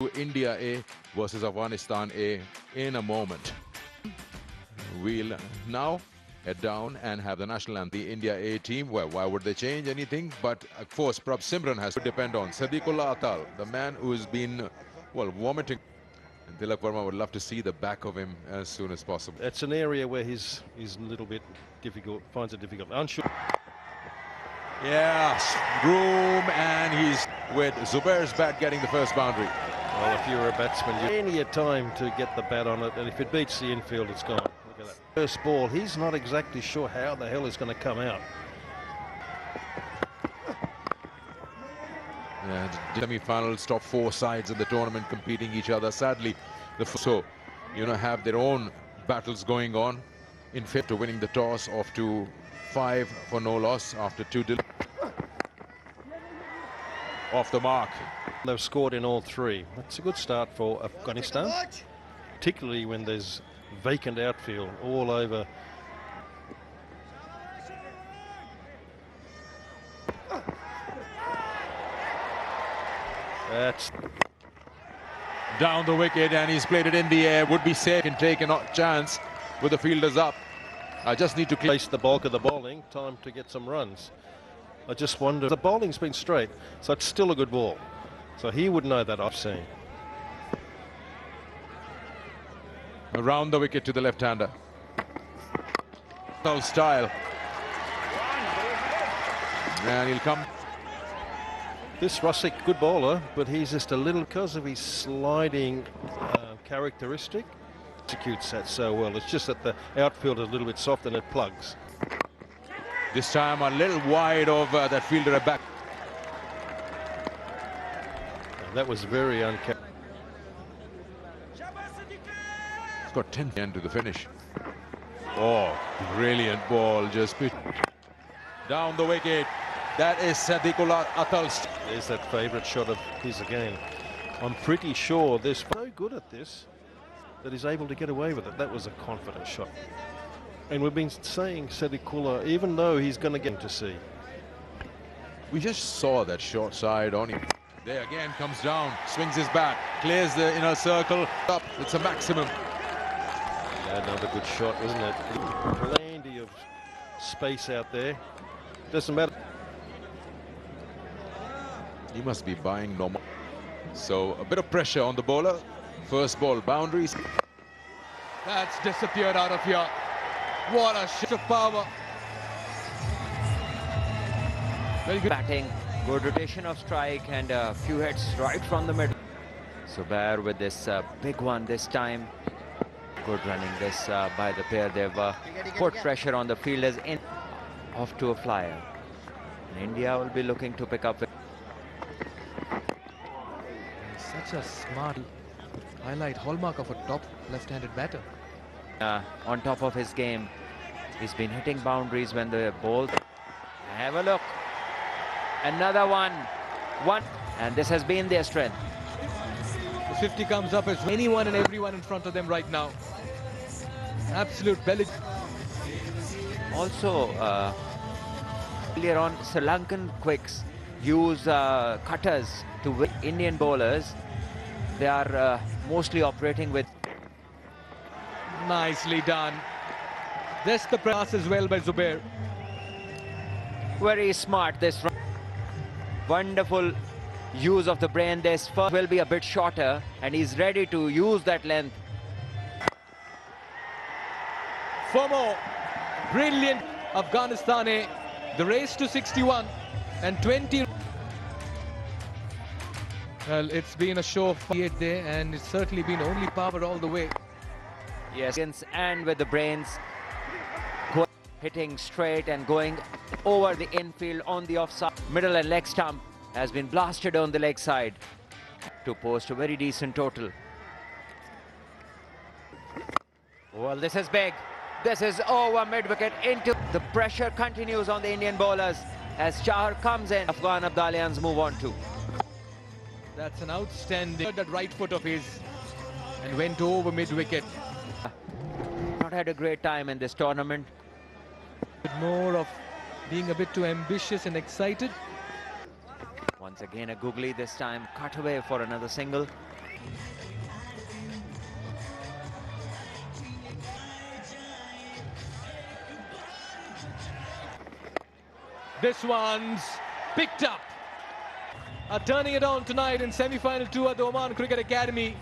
To India A versus Afghanistan A in a moment. We'll now head down and have the national anthem. The India A team, well, why would they change anything? But of course, Prab Simran has to depend on Sadiqullah Atal, the man who's been, well, vomiting. And Tilak Verma would love to see the back of him as soon as possible. It's an area where he's a little bit difficult, finds it difficult. Unsure. Yeah, room, and he's with Zubair's bat getting the first boundary. Well, if you're a batsman, you need a time to get the bat on it, and if it beats the infield, it's gone. Look at that. First ball, he's not exactly sure how the hell it's going to come out. Yeah, semi-finals, top 4 sides in the tournament competing each other. Sadly, so have their own battles going on. In fifth to winning the toss, off to 5 for no loss after 2 off the mark. They've scored in all 3. That's a good start for Afghanistan, particularly when there's vacant outfield all over. That's down the wicket, and he's played it in the air. Would be safe, can take a chance with the fielders up. I just need to place the bulk of the bowling. Time to get some runs. I just wonder, the bowling's been straight, so it's still a good ball. So he would know that, I've seen. Around the wicket to the left-hander. No style. And he'll come. This Rusik, good bowler, but he's just a little, because of his sliding characteristic, executes that so well. It's just that the outfield is a little bit soft and it plugs. This time a little wide of that fielder at back. That was very unkept. He's got 10 end to the finish. Oh, brilliant ball, just down the wicket. That is Sadiqullah Atal. There's that favourite shot of his again. I'm pretty sure they're so good at this that he's able to get away with it. That was a confident shot. And we've been saying Sadiqullah, even though he's going to get to see. We just saw that short side on him. There again, comes down, swings his bat, clears the inner circle, up, it's a maximum. Yeah, another good shot, isn't it? Plenty of space out there. Doesn't matter. He must be buying normal. So a bit of pressure on the bowler. First ball, boundaries. That's disappeared out of here. What a shift of power. Very good batting, good rotation of strike, and a few hits right from the middle. Zubair with this big one this time. Good running this by the pair. They've put pressure on the fielders in. Off to a flyer. And India will be looking to pick up. Such a smart highlight, hallmark of a top left-handed batter. On top of his game, he's been hitting boundaries when the ball. Have a look. Another one. And this has been their strength. The 50 comes up as anyone and everyone in front of them right now. Absolute belly. Also, earlier on, Sri Lankan quicks use cutters to win. Indian bowlers, they are mostly operating with. Nicely done. That's the pass as well by Zubair. Very smart this run. Wonderful use of the brain. This first will be a bit shorter, and he's ready to use that length. For more. Brilliant Afghanistan. The race to 61 and 20. Well, it's been a show of fight there, and it's certainly been only power all the way. Yes, and with the brains, hitting straight and going over the infield on the offside. Middle and leg stump has been blasted on the leg side to post a very decent total. Well, this is big. This is over mid-wicket into the pressure continues on the Indian bowlers as Chahar comes in. Afghan Abdalians move on to. That's an outstanding, that right foot of his, and went over mid-wicket. Not had a great time in this tournament. More of being a bit too ambitious and excited. Once again a googly, this time cut away for another single. This one's picked up. Turning it on tonight in semi-final 2 at the Oman Cricket Academy.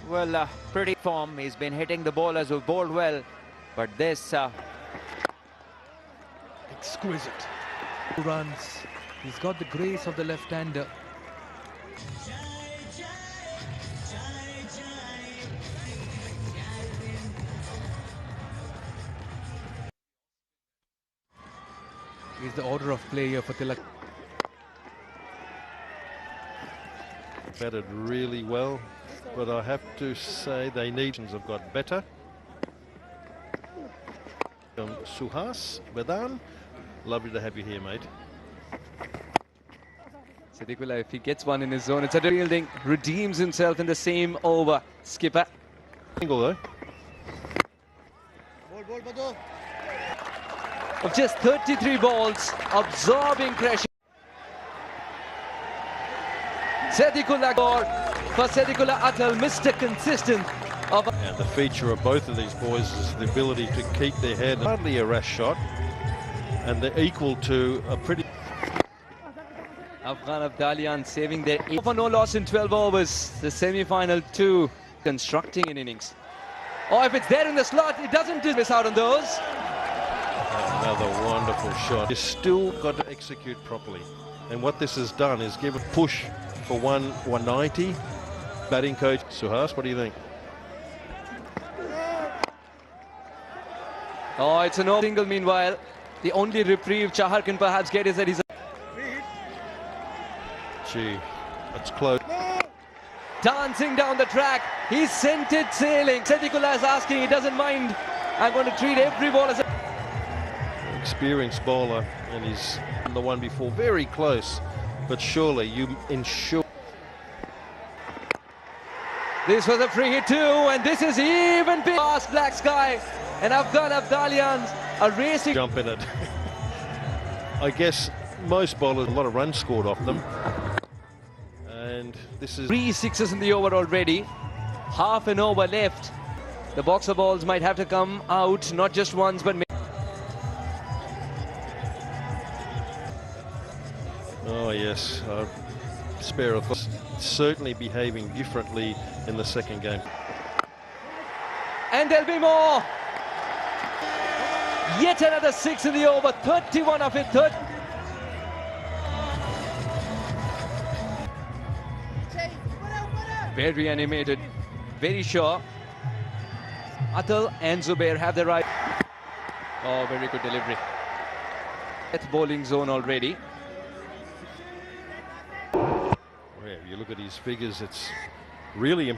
Well, pretty form. He's been hitting the bowlers who bowled well, but this Exquisite. 2 runs. He's got the grace of the left-hander. He's the order of play here for Tilak. Batted really well, but I have to say they have got better. Suhas, Vedan, lovely to have you here, mate. Siddiqullah, if he gets one in his zone, it's a fielding, redeems himself in the same over. Skipper. Single though. Of just 33 balls, absorbing pressure. Siddiqullah for Siddiqullah Atal, Mr. Consistent. And the feature of both of these boys is the ability to keep their head. Hardly a rash shot, and they're equal to a pretty... Afghan Abdalian saving their 8 for no loss in 12 overs. The semi-final 2 constructing an innings. Oh, if it's there in the slot, it doesn't miss out on those. Another wonderful shot. You still got to execute properly. And what this has done is give a push for 190. Batting coach Suhas, what do you think? Oh, it's an single meanwhile. The only reprieve Chahar can perhaps get is that he's... Gee, that's close. Dancing down the track. He sent it sailing. Siddiqullah is asking, he doesn't mind. I'm going to treat every ball as a... Experienced bowler, and he's the one before, very close, but surely you ensure. This was a free hit too, and this is even big. Past black sky, and Afghan Abdalians are racing. Jump in it. I guess most bowlers, a lot of runs scored off them, and this is 3 sixes in the over already. Half an over left. The boxer balls might have to come out, not just once, but oh yes, spare a thought. Certainly behaving differently in the second game. and there'll be more. Yet another 6 in the over, 31 of it. Very animated, very sure. Atal and Zubair have the right. Oh, very good delivery. Death bowling zone already. Well, if you look at his figures, it's really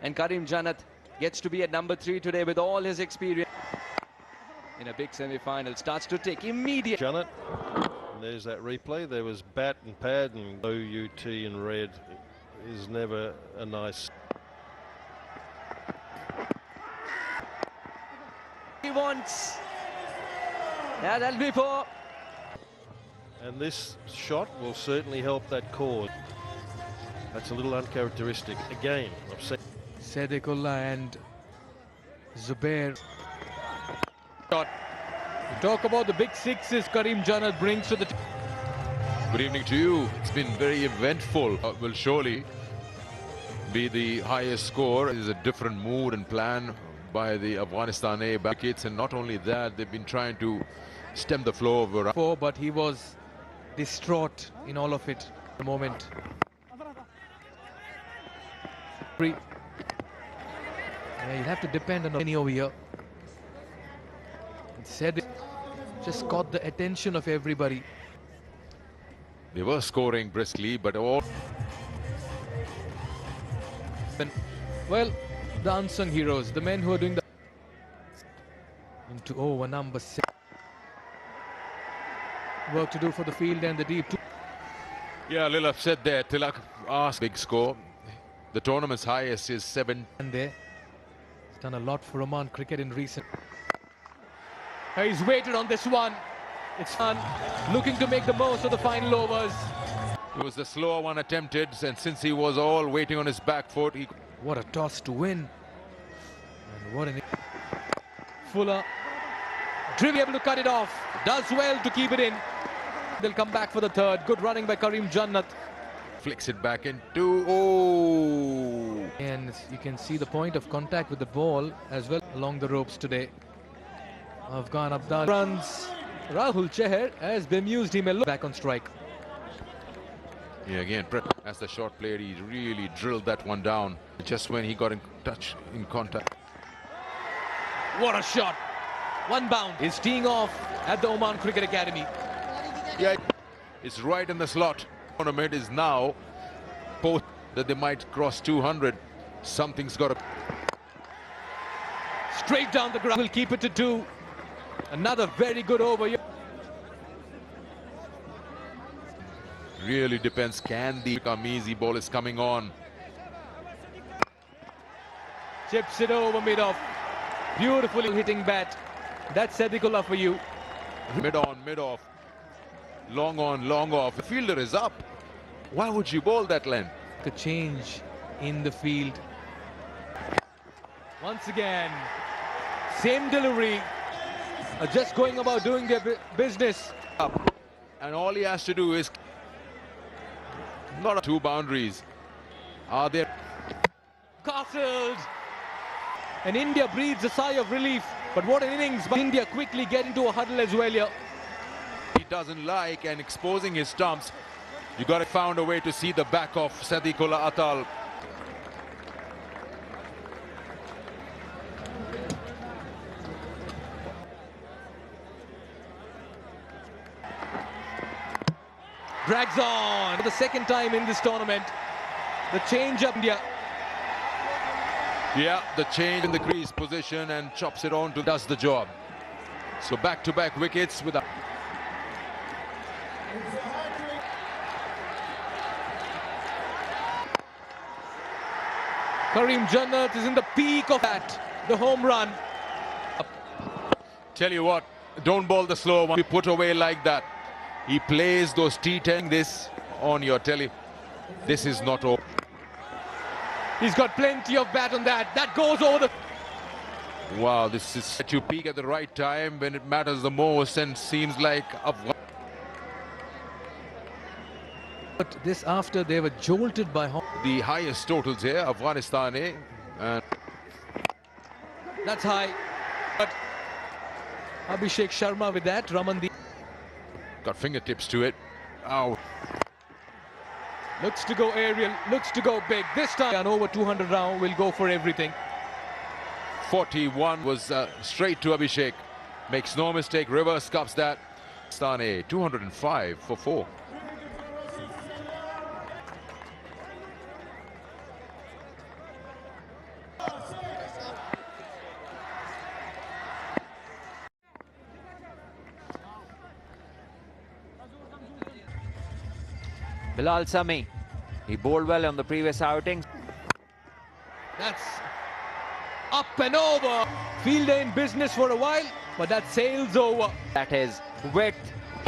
And Karim Janat gets to be at number 3 today with all his experience. In a big semi-final, starts to take immediate... Janet, and there's that replay. There was bat and pad and OUT in red. Is never a nice... He wants... Yeah, that'll be 4. And this shot will certainly help that cause. That's a little uncharacteristic. Again, I've said... Siddiqullah and Zubair. You talk about the big sixes Karim Janat brings to the team. Good evening to you. It's been very eventful. Will surely be the highest score. It is a different mood and plan by the Afghanistan A wickets, and not only that, they've been trying to stem the flow of... But he was distraught in all of it at the moment. Yeah, you'll have to depend on any over here. Instead, just caught the attention of everybody. They were scoring briskly, but all... Well, the unsung heroes, the men who are doing the... Into over number 6. Work to do for the field and the deep. Yeah, a little upset there, Tilak. Big score. The tournament's highest is 7. And there, he's done a lot for Oman cricket in recent. He's waited on this one. It's fun, looking to make the most of the final overs. It was the slower one attempted, and since he was all waiting on his back foot, he... What a toss to win. And what an... Fuller, able to cut it off. Does well to keep it in. They'll come back for the third. Good running by Karim Jannat. Flicks it back into... Oh! And you can see the point of contact with the ball as well along the ropes today. Afghan Abdal runs. Rahul Chahar has bemused him a lot. Back on strike. Yeah, again, as the shot played, he really drilled that one down just when he got in contact. What a shot. One bound is teeing off at the Oman Cricket Academy. Yeah, it's right in the slot. Tournament is now both that they might cross 200. Something's got to... Straight down the ground. Will keep it to 2. Another very good over. Really depends. Can the easy ball is coming on? Chips it over mid-off. Beautifully hitting bat. That's Sadiqullah for you. Mid-on, mid-off. Long on, long off. The fielder is up. Why would you bowl that length? A change in the field. Once again, same delivery. Just going about doing their business. And all he has to do is... Not 2 boundaries. Are there... Castled. And India breathes a sigh of relief. But what an innings. But India quickly get into a huddle as well here. He doesn't like and exposing his stumps. You got to find a way to see the back of Sadiqullah Atal. Drags on for the second time in this tournament. The change up India. Yeah, the change in the crease position and chops it on to does the job. So back-to-back wickets with a... Karim Jannat is in the peak of that. The home run. Tell you what, don't bowl the slow one. Be put away like that. He plays those T10. This on your telly. This is not over. He's got plenty of bat on that. That goes over the... Wow, this is set you peak at the right time when it matters the most and seems like... But this after they were jolted by... The highest totals here, Afghanistan, and that's high. But Abhisheksharma with that, Ramandeep. Got fingertips to it. Ow. Looks to go aerial, looks to go big. This time, an over 200 round will go for everything. 41 was straight to Abhishek. Makes no mistake, reverse cups that. Stane, 205 for 4. Bilal Sami, he bowled well on the previous outing. That's up and over. Fielder in business for a while, but that sails over. That is width,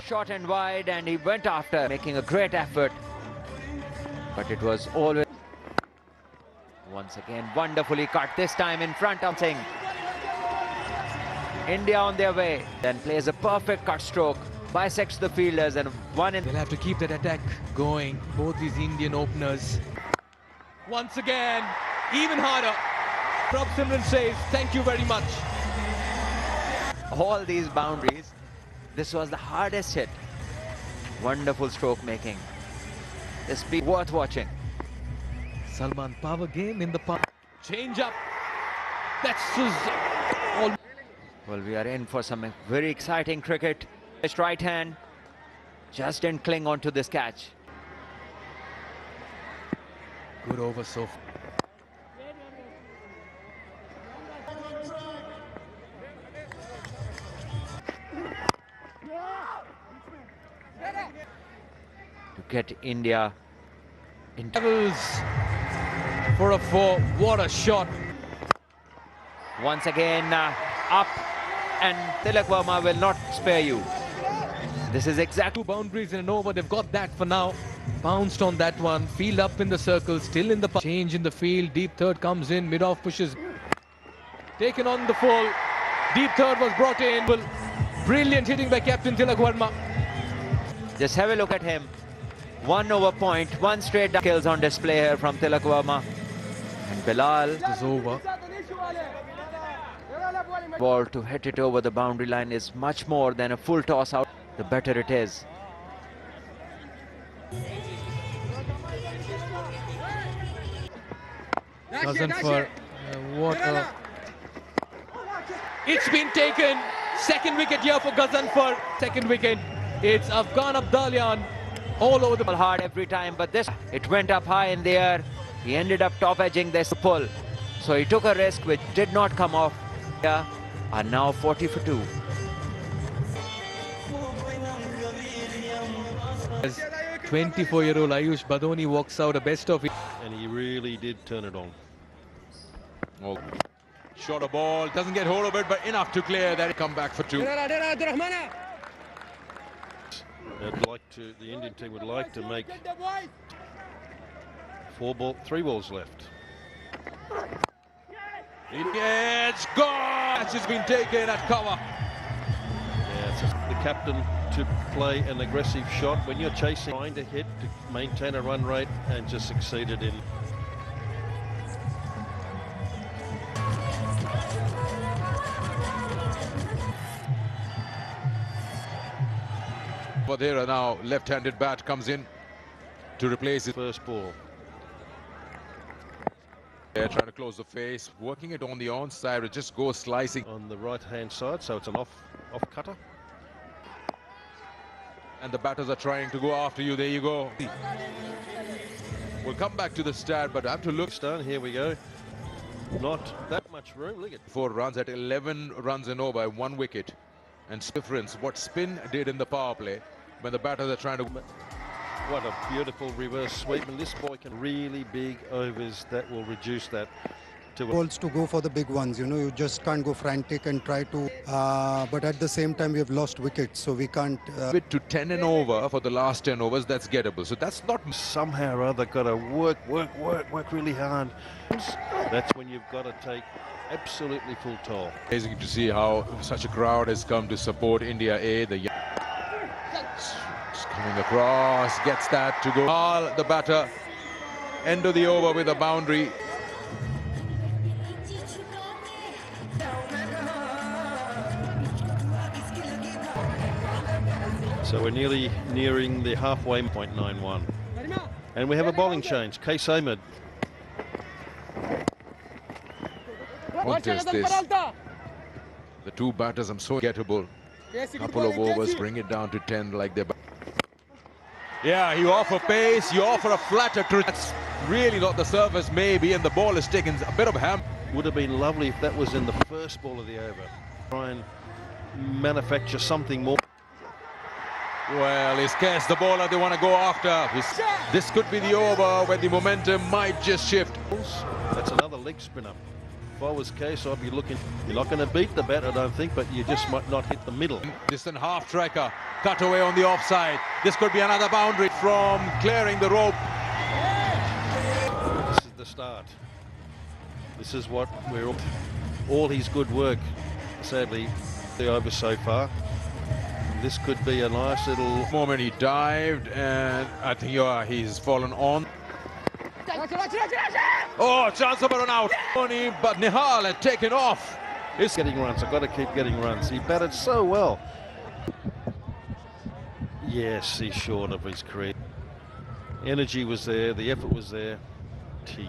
short and wide, and he went after, making a great effort. But it was always... Once again, wonderfully cut, this time in front of Singh. India on their way, then plays a perfect cut stroke, bisects the fielders and one in... They'll have to keep that attack going, both these Indian openers. Once again, even harder. Prabh Simran says, thank you very much. All these boundaries, this was the hardest hit. Wonderful stroke making. This be worth watching. Salman power game in the park. Change up. That's all. Well, we are in for some very exciting cricket. His right hand just didn't cling on to this catch. Good over so far. To get India Travels for a 4. What a shot. Once again, up, and Tilak Verma will not spare you. This is exactly 2 boundaries in an over. They've got that for now. Bounced on that one. Field up in the circle. Still in the change in the field. Deep third comes in. Mid-off pushes. Taken on the full. Deep third was brought in. Brilliant hitting by captain Tilak Verma. Just have a look at him. 1 over point, 1 straight kills on display here from Tilak Verma. And Bilal Is over. ball to hit it over the boundary line is much more than a full toss out. The better it is. Ghaznfar, what a... It's been taken. Second wicket here for Ghaznfar. Second wicket. It's Afghan Abdalian all over the Ball hard every time, but this, it went up high in the air. He ended up top edging this pull. So he took a risk which did not come off. Yeah, are now 40 for 2. As 24-year-old Ayush Badoni walks out a best of it. And he really did turn it on. Oh. Short a ball, doesn't get hold of it, but enough to clear that. Come back for 2. The Indian team would like to make 3 balls left. It's gone! Match has been taken at cover. Yeah, it's just the captain to play an aggressive shot when you're chasing, trying to hit to maintain a run rate, and just succeeded in. Vadera now, left-handed bat comes in to replace his First ball. They're trying to close the face, working it on the onside, it just goes slicing. On the right-hand side, so it's an off cutter. And the batters are trying to go after you. There you go. We'll come back to the stat, but I have to look. Stone, here we go. Not that much room. Look at 4 runs at 11 runs and over, 1 wicket. And difference, what spin did in the power play when the batters are trying to... what a beautiful reverse sweep, and this boy can really big overs that will reduce that to balls to go for the big ones. You know, you just can't go frantic and try to but at the same time we have lost wickets, so we can't bit to 10 and over for the last 10 overs. That's gettable, so that's not somehow or other got to work really hard. That's when you've got to take absolutely full toll. amazing to see how such a crowd has come to support India A. The coming across, gets that to go. The batter, end of the over with a boundary. So we're nearly nearing the halfway point, 9-1. And we have a bowling change. Case Ahmed. What is this? The 2 batters, I'm so gettable. Couple of overs, bring it down to 10 like they're... Yeah, you offer pace, you offer a flatter to... That's really not the surface, maybe, and the ball is taken a bit of ham. Would have been lovely if that was in the first ball of the over. Try and manufacture something more. Well, he's cast the bowler they want to go after. This could be the over where the momentum might just shift. That's another leg spinner. If I was Case, I'd be looking. You're not going to beat the bat, I don't think, but you just might not hit the middle. Distant half striker, cut away on the offside. This could be another boundary from clearing the rope. This is the start. This is what we're all his good work. Sadly, the over so far. This could be a nice little Moment he dived, and I think he's fallen on. Oh, chance of a run out. But Nihal had taken off. He's getting runs. I've got to keep getting runs. He batted so well. Yes, he's short of his career. Energy was there. The effort was there. T.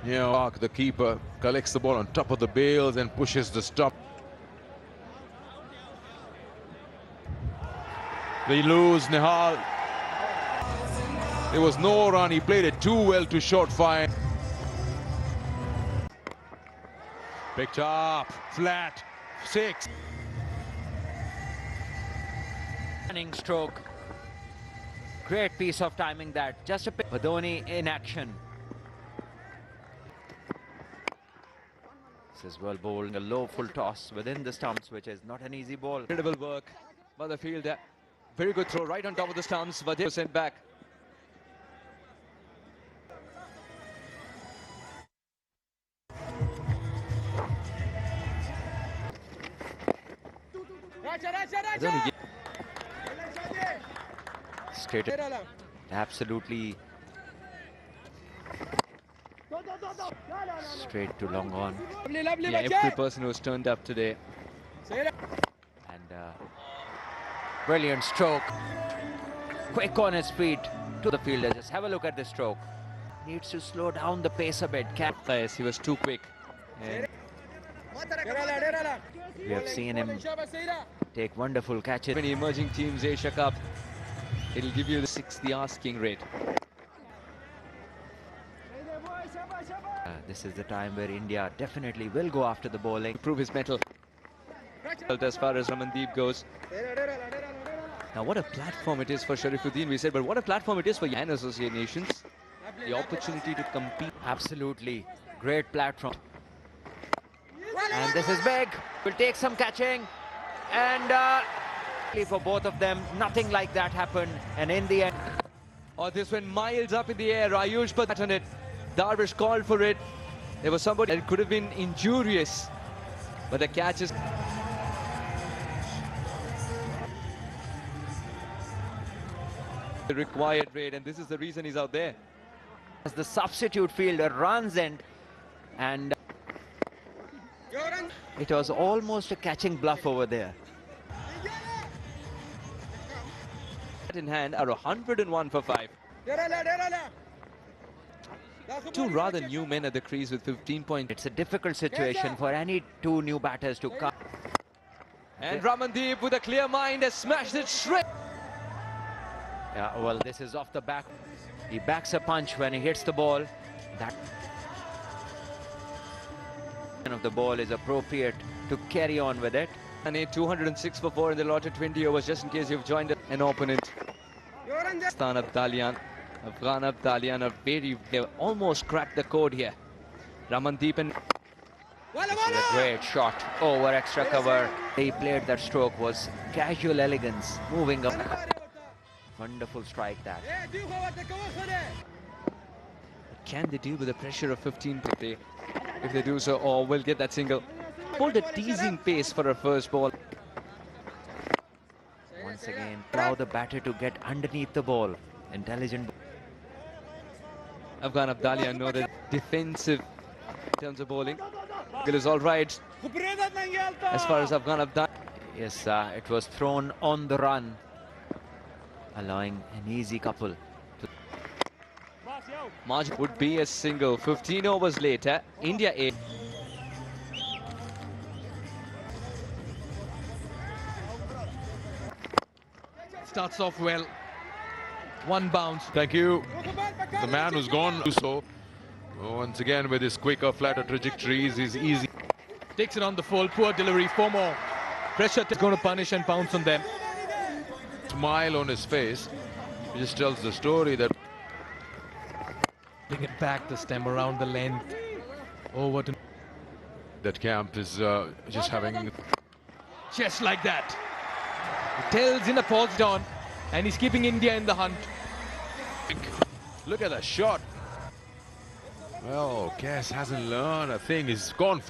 You know, the keeper collects the ball on top of the bails and pushes the stump. They lose Nihal. There was no run. He played it too well to short fire. Picked up, flat, 6. Running stroke. Great piece of timing that. Just a Badoni in action. This is well bowled. A low full toss within the stumps, which is not an easy ball. Incredible work by the fielder. Very good throw right on top of the stumps, but they were sent back. Straight, absolutely straight to long on. Yeah, every person who's turned up today. And brilliant stroke. Quick on his feet to the fielder. Just have a look at the stroke. Needs to slow down the pace a bit. Yes, he was too quick. And we have seen him take wonderful catches. many emerging teams Asia Cup, it'll give you the asking rate. This is the time where India definitely will go after the bowling. Prove his mettle. As far as Ramandeep goes. Now what a platform it is for Sharifuddin, we said, but what a platform it is for Yan Associate Nations. The opportunity to compete. Absolutely. Great platform. And this is big. Will take some catching. And for both of them, nothing like that happened. And in the end... Oh, this went miles up in the air. Ayush put that on it. Darvish called for it. There was somebody that could have been injurious. But the catch is... the required rate, and this is the reason he's out there. As the substitute fielder runs in, and it was almost a catching bluff over there. In hand are 101 for 5. Two rather new men at the crease with 15 points. It's a difficult situation for any two new batters to come. And Ramandeep with a clear mind has smashed it straight. Yeah, well, this is off the back. He backs a punch when he hits the ball. That of the ball is appropriate to carry on with it. And a 206 for 4 in the lot of 20 overs, just in case you've joined an opponent. Afghan Abdalian they've almost cracked the code here. Ramandeep and this is a great shot over extra cover. He played that stroke was casual elegance, moving up. Wonderful strike that. What can they do with the pressure of 15 if they do so, or will get that single? Pulled a teasing pace for a first ball. Once again, allow the batter to get underneath the ball. Intelligent. Afghan Abdalian know the defensive in terms of bowling. It is all right as far as Afghan Abdalian. Yes, it was thrown on the run, allowing an easy couple. Margin would be a single. 15 overs later, India 8. Starts off well. One bounce. Thank you. The man who's gone so once again with his quicker, flatter trajectories is easy. Takes it on the full. Poor delivery. 4 more. Pressure is going to punish and pounce on them. Smile on his face. He just tells the story that Bring it back, the stem around the length. Over to... that camp is just having... Just like that. He tells in a paused on, and he's keeping India in the hunt. Look at that shot. Well, Cass hasn't learned a thing. He's gone for